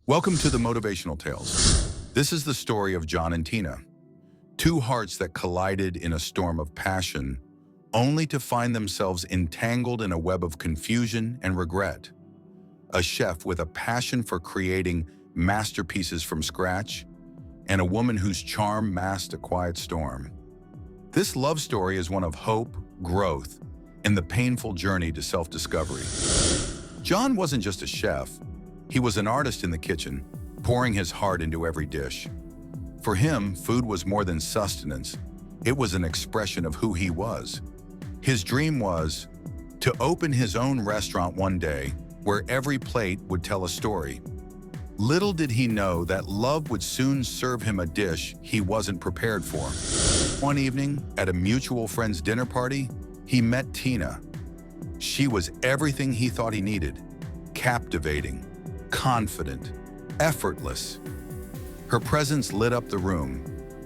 Welcome to the Motivational Tales. This is the story of John and Tina, two hearts that collided in a storm of passion, only to find themselves entangled in a web of confusion and regret. A chef with a passion for creating masterpieces from scratch, and a woman whose charm masked a quiet storm. This love story is one of hope, growth, and the painful journey to self-discovery. John wasn't just a chef. He was an artist in the kitchen, pouring his heart into every dish. For him, food was more than sustenance. It was an expression of who he was. His dream was to open his own restaurant one day where every plate would tell a story. Little did he know that love would soon serve him a dish he wasn't prepared for. One evening, at a mutual friend's dinner party, he met Tina. She was everything he thought he needed: captivating, confident, effortless. Her presence lit up the room,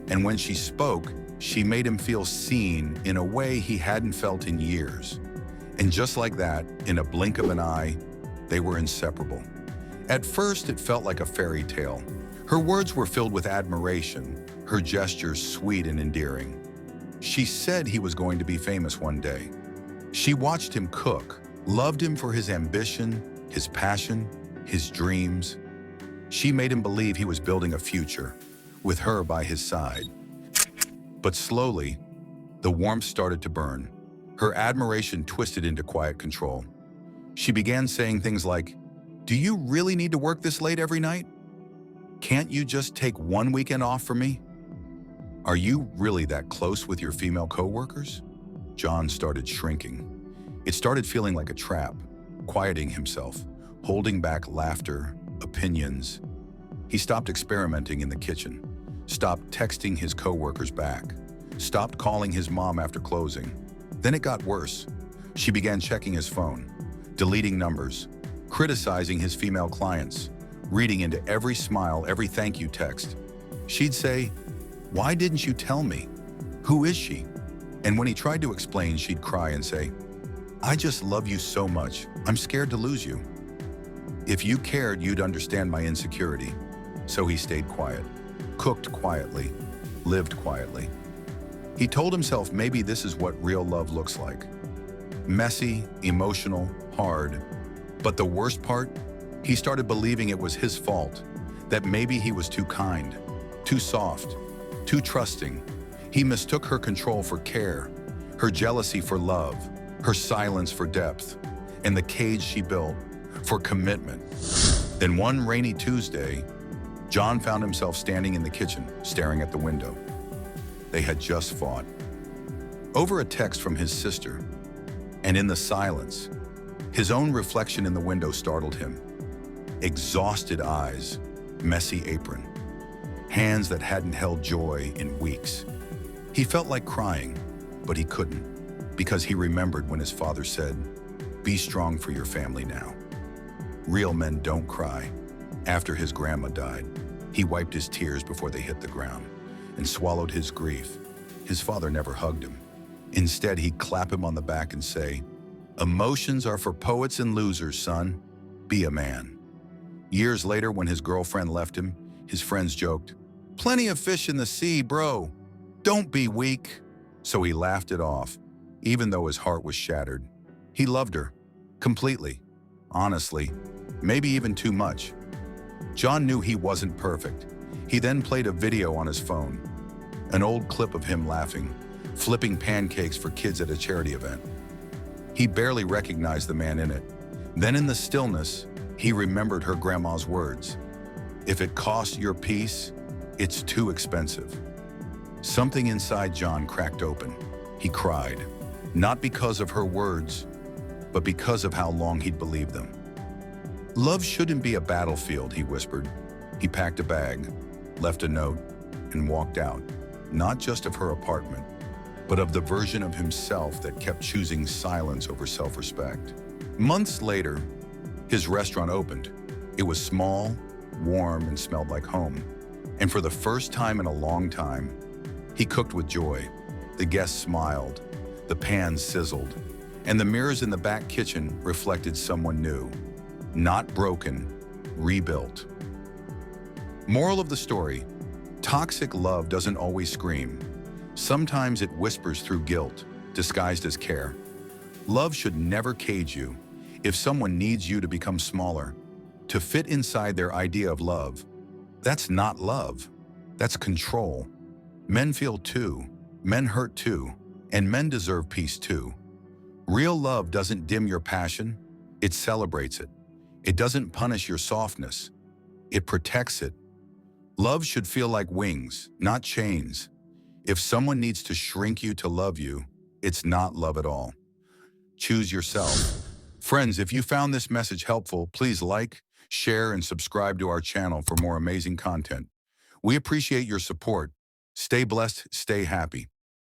and when she spoke, she made him feel seen in a way he hadn't felt in years. And just like that, in a blink of an eye, they were inseparable. At first, it felt like a fairy tale. Her words were filled with admiration, her gestures sweet and endearing. She said he was going to be famous one day. She watched him cook, loved him for his ambition, his passion, his dreams. She made him believe he was building a future, with her by his side. But slowly, the warmth started to burn. Her admiration twisted into quiet control. She began saying things like, "Do you really need to work this late every night? Can't you just take one weekend off for me? Are you really that close with your female coworkers?" John started shrinking. It started feeling like a trap, quieting himself, holding back laughter, opinions. He stopped experimenting in the kitchen, stopped texting his coworkers back, stopped calling his mom after closing. Then it got worse. She began checking his phone, deleting numbers, criticizing his female clients, reading into every smile, every thank you text. She'd say, "Why didn't you tell me? Who is she?" And when he tried to explain, she'd cry and say, "I just love you so much. I'm scared to lose you. If you cared, you'd understand my insecurity." So he stayed quiet, cooked quietly, lived quietly. He told himself maybe this is what real love looks like. Messy, emotional, hard. But the worst part, he started believing it was his fault, that maybe he was too kind, too soft, too trusting. He mistook her control for care, her jealousy for love, her silence for depth, and the cage she built for commitment. Then one rainy Tuesday, John found himself standing in the kitchen, staring at the window. They had just fought over a text from his sister, and in the silence, his own reflection in the window startled him. Exhausted eyes, messy apron, hands that hadn't held joy in weeks. He felt like crying, but he couldn't, because he remembered when his father said, "Be strong for your family now." Real men don't cry. After his grandma died, he wiped his tears before they hit the ground and swallowed his grief. His father never hugged him. Instead, he'd clap him on the back and say, "Emotions are for poets and losers, son. Be a man." Years later, when his girlfriend left him, his friends joked, "Plenty of fish in the sea, bro. Don't be weak." So he laughed it off, even though his heart was shattered. He loved her, completely, honestly, maybe even too much. John knew he wasn't perfect. He then played a video on his phone, an old clip of him laughing, flipping pancakes for kids at a charity event. He barely recognized the man in it. Then in the stillness, he remembered her grandma's words. "If it costs your peace, it's too expensive." Something inside John cracked open. He cried, not because of her words, but because of how long he'd believed them. "Love shouldn't be a battlefield," he whispered. He packed a bag, left a note, and walked out, not just of her apartment, but of the version of himself that kept choosing silence over self-respect. Months later, his restaurant opened. It was small, warm, and smelled like home. And for the first time in a long time, he cooked with joy. The guests smiled, the pans sizzled, and the mirrors in the back kitchen reflected someone new. Not broken, rebuilt. Moral of the story: toxic love doesn't always scream. Sometimes it whispers through guilt, disguised as care. Love should never cage you. If someone needs you to become smaller, to fit inside their idea of love, that's not love. That's control. Men feel too, men hurt too, and men deserve peace too. Real love doesn't dim your passion, it celebrates it. It doesn't punish your softness, it protects it. Love should feel like wings, not chains. If someone needs to shrink you to love you, it's not love at all. Choose yourself. Friends, if you found this message helpful, please like, share, and subscribe to our channel for more amazing content. We appreciate your support. Stay blessed, stay happy.